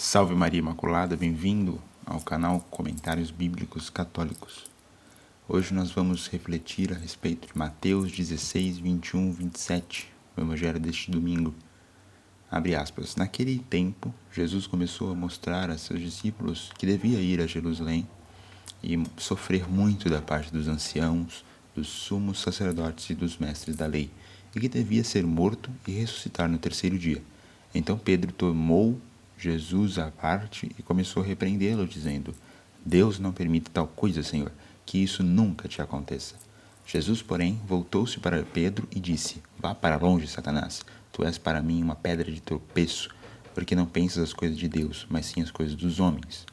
Salve Maria Imaculada, bem-vindo ao canal Comentários Bíblicos Católicos. Hoje nós vamos refletir a respeito de Mateus 16, 21, 27, o Evangelho deste domingo. Abre aspas. Naquele tempo, Jesus começou a mostrar a seus discípulos que devia ir a Jerusalém e sofrer muito da parte dos anciãos, dos sumos sacerdotes e dos mestres da lei, e que devia ser morto e ressuscitar no terceiro dia. Então Pedro tomou Jesus à parte e começou a repreendê-lo, dizendo: Deus não permite tal coisa, Senhor, que isso nunca te aconteça. Jesus, porém, voltou-se para Pedro e disse: Vá para longe, Satanás. Tu és para mim uma pedra de tropeço, porque não pensas as coisas de Deus, mas sim as coisas dos homens.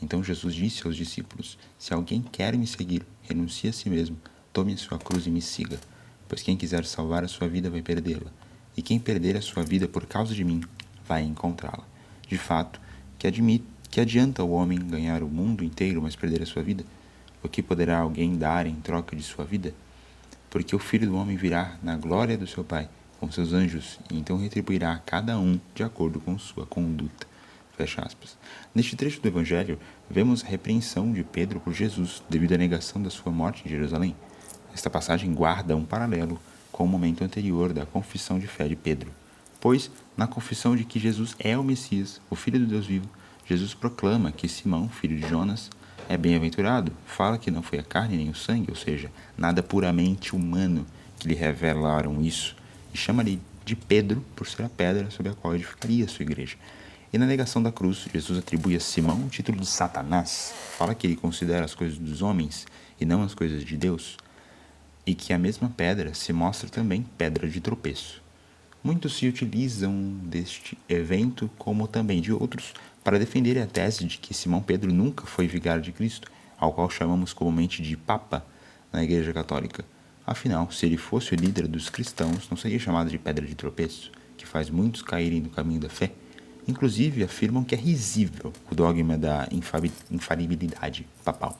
Então Jesus disse aos discípulos: Se alguém quer me seguir, renuncie a si mesmo, tome a sua cruz e me siga. Pois quem quiser salvar a sua vida vai perdê-la, e quem perder a sua vida por causa de mim vai encontrá-la. De fato, que adianta o homem ganhar o mundo inteiro, mas perder a sua vida? O que poderá alguém dar em troca de sua vida? Porque o Filho do Homem virá na glória do seu Pai, com seus anjos, e então retribuirá a cada um de acordo com sua conduta. Fecha aspas. Neste trecho do Evangelho, vemos a repreensão de Pedro por Jesus devido à negação da sua morte em Jerusalém. Esta passagem guarda um paralelo com o momento anterior da confissão de fé de Pedro. Pois, na confissão de que Jesus é o Messias, o Filho do Deus vivo, Jesus proclama que Simão, filho de Jonas, é bem-aventurado, fala que não foi a carne nem o sangue, ou seja, nada puramente humano que lhe revelaram isso, e chama-lhe de Pedro por ser a pedra sobre a qual edificaria a sua igreja. E na negação da cruz, Jesus atribui a Simão o título de Satanás, fala que ele considera as coisas dos homens e não as coisas de Deus, e que a mesma pedra se mostra também pedra de tropeço. Muitos se utilizam deste evento, como também de outros, para defender a tese de que Simão Pedro nunca foi vigário de Cristo, ao qual chamamos comumente de Papa na Igreja Católica. Afinal, se ele fosse o líder dos cristãos, não seria chamado de pedra de tropeço, que faz muitos caírem no caminho da fé? Inclusive, afirmam que é risível o dogma da infalibilidade papal.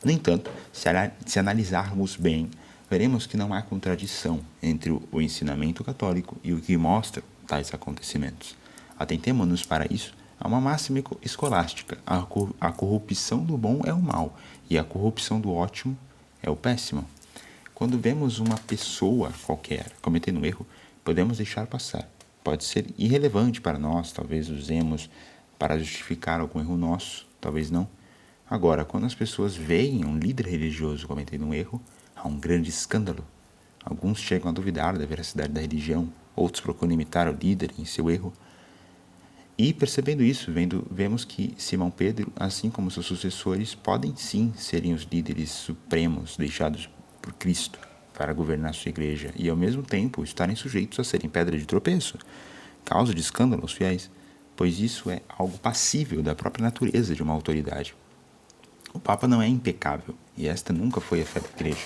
No entanto, se analisarmos bem, veremos que não há contradição entre o ensinamento católico e o que mostram tais acontecimentos. Atentemo-nos para isso a uma máxima escolástica: a corrupção do bom é o mal e a corrupção do ótimo é o péssimo. Quando vemos uma pessoa qualquer cometendo um erro, podemos deixar passar. Pode ser irrelevante para nós, talvez usemos para justificar algum erro nosso, talvez não. Agora, quando as pessoas veem um líder religioso cometendo um erro, há um grande escândalo. Alguns chegam a duvidar da veracidade da religião, outros procuram imitar o líder em seu erro. E percebendo isso, vemos que Simão Pedro, assim como seus sucessores, podem sim serem os líderes supremos deixados por Cristo para governar sua igreja e, ao mesmo tempo, estarem sujeitos a serem pedra de tropeço, causa de escândalo aos fiéis, pois isso é algo passível da própria natureza de uma autoridade. O Papa não é impecável, e esta nunca foi a fé da igreja.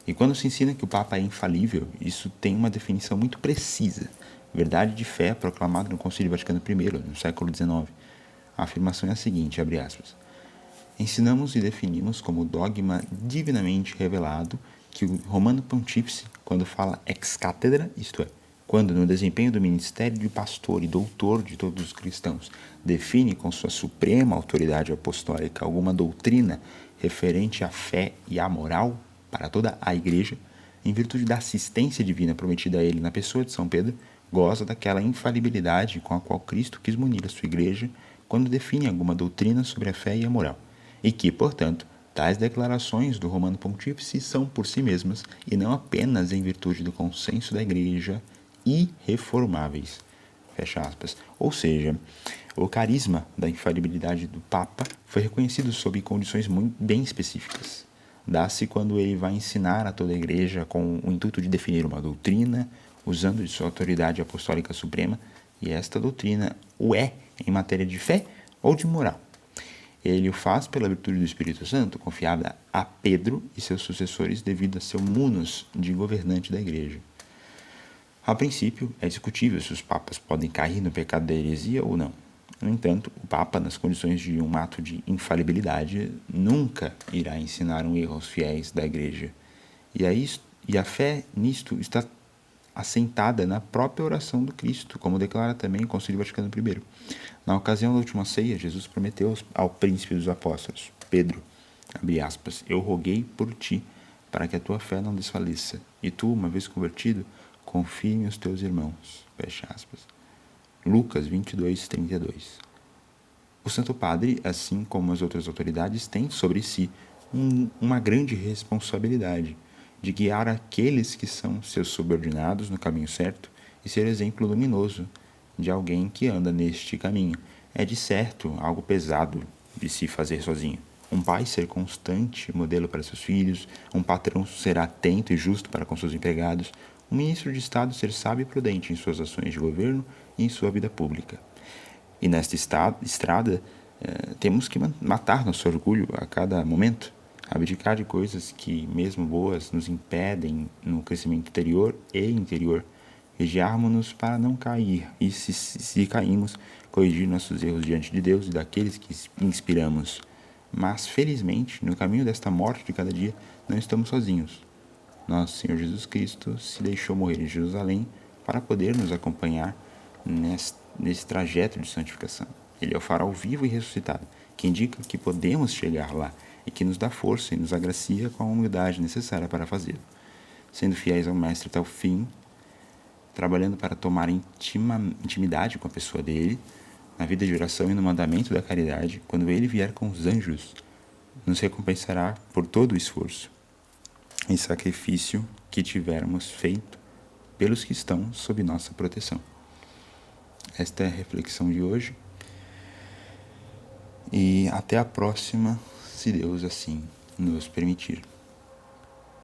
E quando se ensina que o Papa é infalível, isso tem uma definição muito precisa. Verdade de fé proclamada no Concílio Vaticano I, no século XIX. A afirmação é a seguinte, abre aspas: Ensinamos e definimos como dogma divinamente revelado que o Romano Pontífice, quando fala ex cátedra, isto é, quando no desempenho do ministério de pastor e doutor de todos os cristãos define com sua suprema autoridade apostólica alguma doutrina referente à fé e à moral para toda a igreja, em virtude da assistência divina prometida a ele na pessoa de São Pedro, goza daquela infalibilidade com a qual Cristo quis munir a sua igreja quando define alguma doutrina sobre a fé e a moral, e que, portanto, tais declarações do Romano Pontífice são por si mesmas, e não apenas em virtude do consenso da igreja, irreformáveis. Fecha aspas. Ou seja, o carisma da infalibilidade do Papa foi reconhecido sob condições muito bem específicas. Dá-se quando ele vai ensinar a toda a igreja com o intuito de definir uma doutrina, usando de sua autoridade apostólica suprema, e esta doutrina o é em matéria de fé ou de moral. Ele o faz pela virtude do Espírito Santo, confiada a Pedro e seus sucessores devido a seu munus de governante da igreja. A princípio, é discutível se os papas podem cair no pecado da heresia ou não. No entanto, o Papa, nas condições de um ato de infalibilidade, nunca irá ensinar um erro aos fiéis da igreja. E a fé nisto está assentada na própria oração do Cristo, como declara também o Concílio Vaticano I. Na ocasião da última ceia, Jesus prometeu ao príncipe dos apóstolos, Pedro, abre aspas, eu roguei por ti, para que a tua fé não desfaleça, e tu, uma vez convertido, confirme os teus irmãos, fecha aspas. Lucas 22, 32. O Santo Padre, assim como as outras autoridades, tem sobre si uma grande responsabilidade de guiar aqueles que são seus subordinados no caminho certo e ser exemplo luminoso de alguém que anda neste caminho. É de certo algo pesado de se fazer sozinho. Um pai ser constante, modelo para seus filhos, um patrão ser atento e justo para com seus empregados, um ministro de Estado ser sábio e prudente em suas ações de governo e em sua vida pública. E nesta estrada, temos que matar nosso orgulho a cada momento, abdicar de coisas que, mesmo boas, nos impedem no crescimento interior e interior. Vigiarmos-nos para não cair, e se caímos, corrigir nossos erros diante de Deus e daqueles que inspiramos. Mas, felizmente, no caminho desta morte de cada dia, não estamos sozinhos. Nosso Senhor Jesus Cristo se deixou morrer em Jerusalém para poder nos acompanhar nesse trajeto de santificação. Ele é o farol vivo e ressuscitado, que indica que podemos chegar lá e que nos dá força e nos agracia com a humildade necessária para fazê-lo. Sendo fiéis ao Mestre até o fim, trabalhando para tomar intimidade com a pessoa dele, na vida de oração e no mandamento da caridade, quando ele vier com os anjos, nos recompensará por todo o esforço e sacrifício que tivermos feito pelos que estão sob nossa proteção. Esta é a reflexão de hoje. E até a próxima, se Deus assim nos permitir.